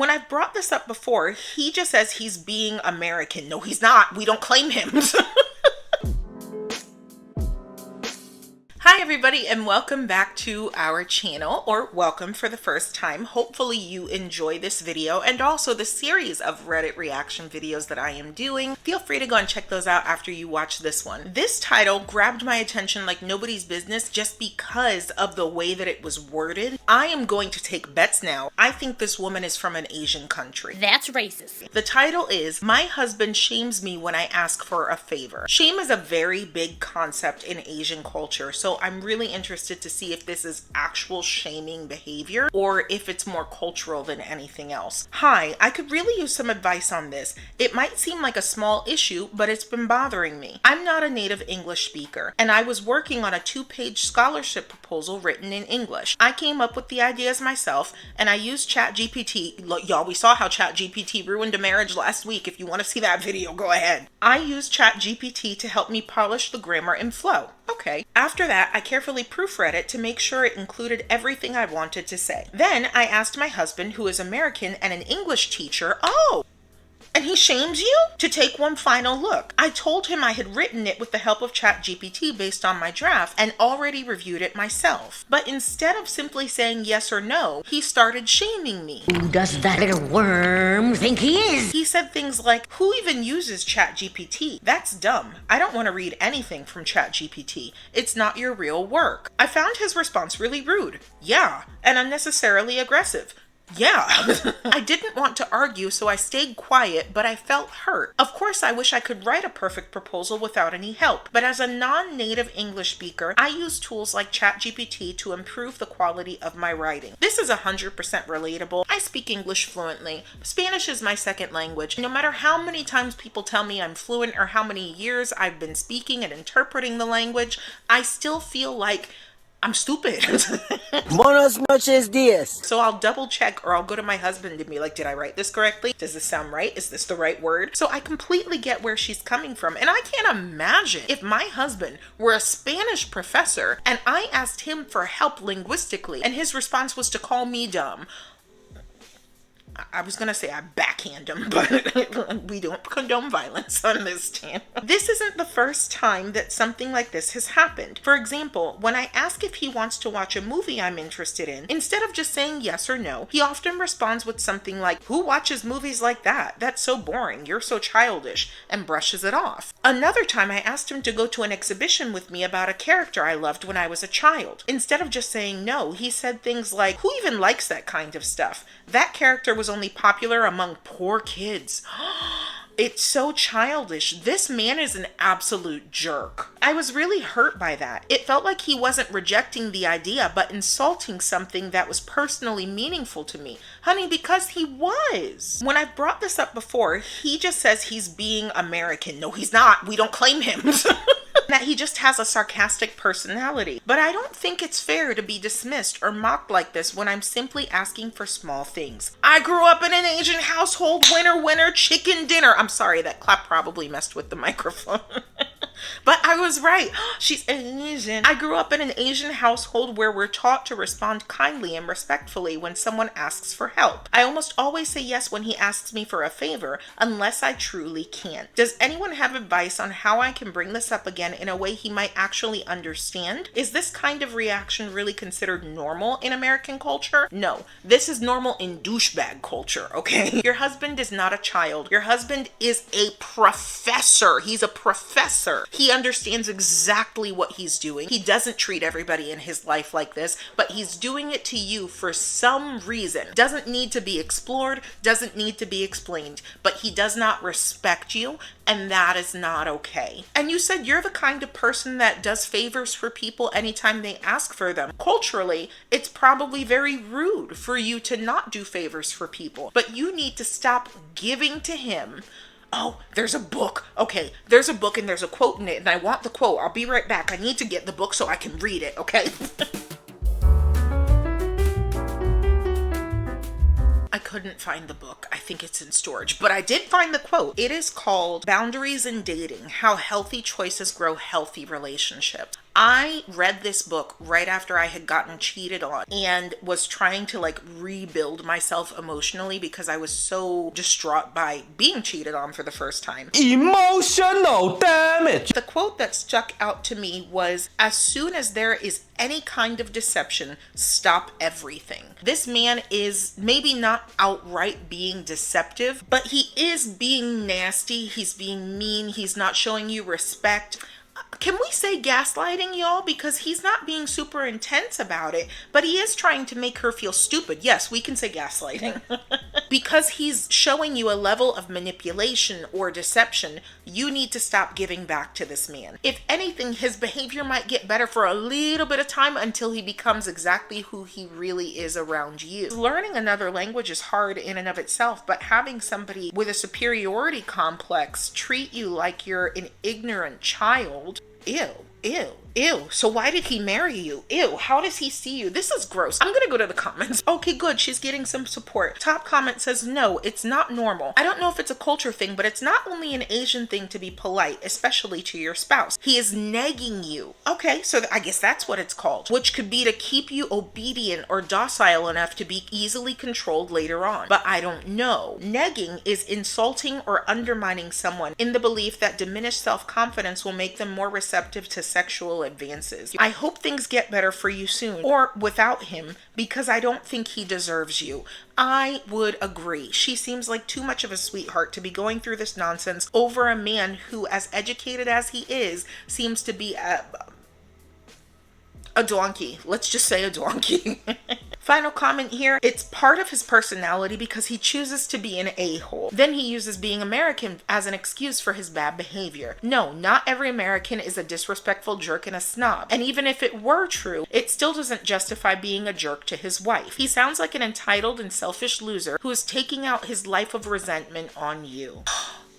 When I've brought this up before, he just says he's being American. No, he's not. We don't claim him. Hi everybody and welcome back to our channel, or welcome for the first time. Hopefully you enjoy this video and also the series of Reddit reaction videos that I am doing. Feel free to go and check those out after you watch this one. This title grabbed my attention like nobody's business just because of the way that it was worded. I am going to take bets now. I think this woman is from an Asian country. That's racist. The title is, "My husband shames me when I ask for a favor." Shame is a very big concept in Asian culture, so I'm really interested to see if this is actual shaming behavior or if it's more cultural than anything else. Hi, I could really use some advice on this. It might seem like a small issue, but it's been bothering me. I'm not a native English speaker, and I was working on a 2-page scholarship proposal written in English. I came up with the ideas myself, and I used ChatGPT. Y'all, we saw how ChatGPT ruined a marriage last week. If you want to see that video, go ahead. I used ChatGPT to help me polish the grammar and flow. Okay. After that, I carefully proofread it to make sure it included everything I wanted to say. Then I asked my husband, who is American and an English teacher, and he shames you, to take one final look. I told him I had written it with the help of ChatGPT based on my draft and already reviewed it myself. But instead of simply saying yes or no, he started shaming me. Who does that little worm think he is? He said things like, "Who even uses ChatGPT? That's dumb. I don't want to read anything from ChatGPT. It's not your real work." I found his response really rude. Yeah, and unnecessarily aggressive. Yeah. I didn't want to argue, so I stayed quiet, but I felt hurt. Of course, I wish I could write a perfect proposal without any help, but as a non-native English speaker, I use tools like ChatGPT to improve the quality of my writing. This is 100% relatable. I speak English fluently. Spanish is my second language. No matter how many times people tell me I'm fluent or how many years I've been speaking and interpreting the language, I still feel like I'm stupid. Buenos noches, dias. So I'll double check, or I'll go to my husband and be like, did I write this correctly? Does this sound right? Is this the right word? So I completely get where she's coming from. And I can't imagine if my husband were a Spanish professor and I asked him for help linguistically and his response was to call me dumb. I was going to say I backhand him, but we don't condone violence on this channel. This isn't the first time that something like this has happened. For example, when I ask if he wants to watch a movie I'm interested in, instead of just saying yes or no, he often responds with something like, "Who watches movies like that? That's so boring. You're so childish," and brushes it off. Another time I asked him to go to an exhibition with me about a character I loved when I was a child. Instead of just saying no, he said things like, "Who even likes that kind of stuff? That character was only popular among poor kids." It's so childish. This man is an absolute jerk. I was really hurt by that. It felt like he wasn't rejecting the idea, but insulting something that was personally meaningful to me. Honey, because he was. When I've brought this up before, he just says he's being American. No, he's not. We don't claim him. That he just has a sarcastic personality. But I don't think it's fair to be dismissed or mocked like this when I'm simply asking for small things. I grew up in an Asian household. Winner, chicken dinner. I'm sorry, that clap probably messed with the microphone. But I was right. She's Asian. I grew up in an Asian household where we're taught to respond kindly and respectfully when someone asks for help. I almost always say yes when he asks me for a favor, unless I truly can. Does anyone have advice on how I can bring this up again in a way he might actually understand? Is this kind of reaction really considered normal in American culture? No, this is normal in douchebag culture, okay? Your husband is not a child. Your husband is a professor. He's a professor. He understands exactly what he's doing. He doesn't treat everybody in his life like this, but he's doing it to you for some reason. Doesn't need to be explored, doesn't need to be explained, but he does not respect you, and that is not okay. And you said you're the kind of person that does favors for people anytime they ask for them. Culturally, it's probably very rude for you to not do favors for people, but you need to stop giving to him. Oh, there's a book. Okay, there's a book and there's a quote in it, and I want the quote. I'll be right back. I need to get the book so I can read it, okay? I couldn't find the book. I think it's in storage, but I did find the quote. It is called "Boundaries in Dating: How Healthy Choices Grow Healthy Relationships." I read this book right after I had gotten cheated on and was trying to like rebuild myself emotionally because I was so distraught by being cheated on for the first time. Emotional damage. The quote that stuck out to me was, as soon as there is any kind of deception, stop everything. This man is maybe not outright being deceptive, but he is being nasty. He's being mean. He's not showing you respect. Can we say gaslighting, y'all? Because he's not being super intense about it, but he is trying to make her feel stupid. Yes, we can say gaslighting. Because he's showing you a level of manipulation or deception, you need to stop giving back to this man. If anything, his behavior might get better for a little bit of time until he becomes exactly who he really is around you. Learning another language is hard in and of itself, but having somebody with a superiority complex treat you like you're an ignorant child, ew, ew. Ew, so why did he marry you? Ew, how does he see you? This is gross. I'm gonna go to the comments. Okay, good, she's getting some support. Top comment says, no, it's not normal. I don't know if it's a culture thing, but it's not only an Asian thing to be polite, especially to your spouse. He is nagging you. Okay, so I guess that's what it's called, which could be to keep you obedient or docile enough to be easily controlled later on. But I don't know. Negging is insulting or undermining someone in the belief that diminished self-confidence will make them more receptive to sexual advances. I hope things get better for you soon, or without him, because I don't think he deserves you. I would agree. She seems like too much of a sweetheart to be going through this nonsense over a man who, as educated as he is, seems to be a donkey. Let's just say a donkey. Final comment here. It's part of his personality because he chooses to be an a-hole. Then he uses being American as an excuse for his bad behavior. No, not every American is a disrespectful jerk and a snob. And even if it were true, it still doesn't justify being a jerk to his wife. He sounds like an entitled and selfish loser who is taking out his life of resentment on you.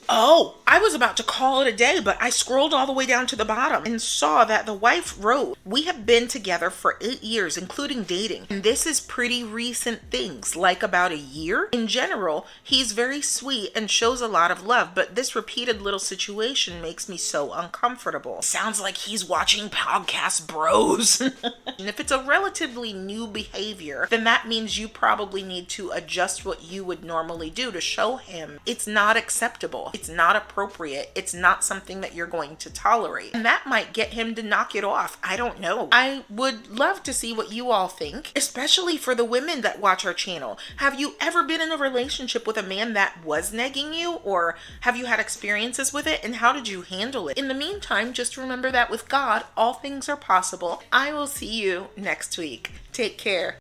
Oh, I was about to call it a day, but I scrolled all the way down to the bottom and saw that the wife wrote, we have been together for 8 years, including dating. And this is pretty recent things, like about a year. In general, he's very sweet and shows a lot of love, but this repeated little situation makes me so uncomfortable. Sounds like he's watching Podcast Bros. And if it's a relatively new behavior, then that means you probably need to adjust what you would normally do to show him it's not acceptable. It's not appropriate. It's not something that you're going to tolerate. And that might get him to knock it off. I don't know. I would love to see what you all think, especially for the women that watch our channel. Have you ever been in a relationship with a man that was negging you? Or have you had experiences with it? And how did you handle it? In the meantime, just remember that with God, all things are possible. I will see you next week. Take care.